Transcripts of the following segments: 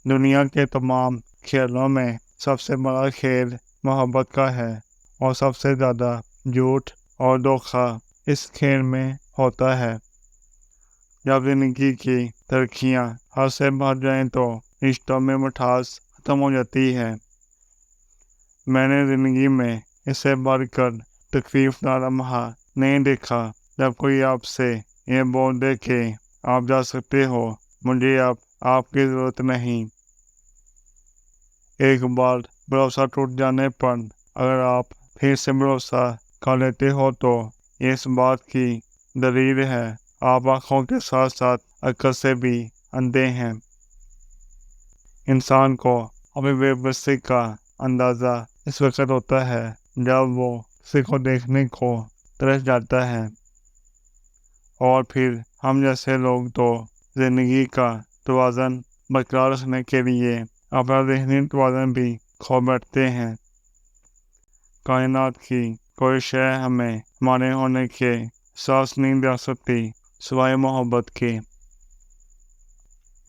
دنیا کے تمام کھیلوں میں سب سے بڑا کھیل محبت کا ہے، اور سب سے زیادہ جھوٹ اور دھوکہ اس کھیل میں ہوتا ہے۔ جب زندگی کی ترقیاں حد سے بڑھ جائیں تو رشتوں میں مٹھاس ختم ہو جاتی ہے۔ میں نے زندگی میں اس سے بڑھ کر تکلیف دہ لمحہ نہیں دیکھا جب کوئی آپ سے یہ بول دے کہ آپ جا سکتے ہو، مجھے اب آپ کی ضرورت نہیں۔ ایک بار بھروسہ ٹوٹ جانے پر اگر آپ پھر سے بھروسہ کر لیتے ہو تو یہ اس بات کی دلیل ہے آپ آنکھوں کے ساتھ ساتھ عقل سے بھی اندھے ہیں۔ انسان کو اپنی بے بسی کا اندازہ اس وقت ہوتا ہے جب وہ کسی کو دیکھنے کو ترس جاتا ہے، اور پھر ہم جیسے لوگ تو زندگی کا توازن برقرار رکھنے کے لیے اپنا ذہنی توازن بھی کھو بیٹھتے ہیں۔ کائنات کی کوئی شے ہمیں ہمارے ہونے کے احساس نہیں دلا سکتی سوائے محبت کے۔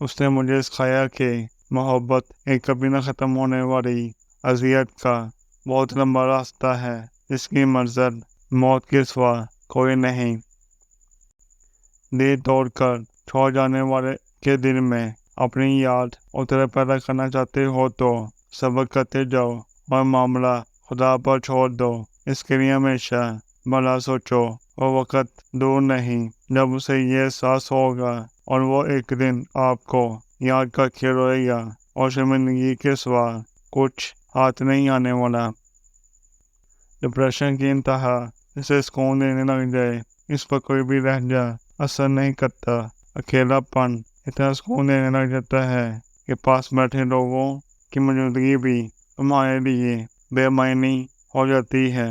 اس نے مجھے سکھایا کہ محبت ایک کبھی نہ ختم ہونے والی اذیت کا بہت لمبا راستہ ہے جس کی منزل موت کے سوا کوئی نہیں۔ دل توڑ کر چھوڑ جانے والے کے دل میں اپنی یاد اور طرح پیدا کرنا چاہتے ہو تو صبر کرتے جاؤ اور معاملہ خدا پر چھوڑ دو۔ اس کے لیے ہمیشہ بھلا سوچو، وہ وقت دور نہیں جب اسے یہ احساس ہوگا اور وہ ایک دن آپ کو یاد کر کے روئے گا اور شرمندگی کے سوا کچھ ہاتھ نہیں آنے والا۔ ڈپریشن کی انتہا اسے سکون دینے لگ جائے، اس پر کوئی بھی لہجہ اثر نہیں کرتا۔ اکیلا پن اتنا سکون دینے لگ جاتا ہے کہ پاس بیٹھے لوگوں کی موجودگی بھی تمہارے لیے بے معنی ہو جاتی ہے۔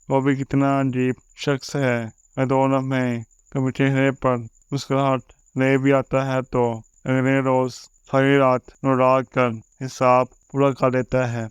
وہ بھی کتنا عجیب شخص ہے، دو لمحے کبھی چہرے پر مسکراہٹ لے بھی آتا ہے تو اگلے روز ساری رات رو کر حساب پورا کر دیتا ہے۔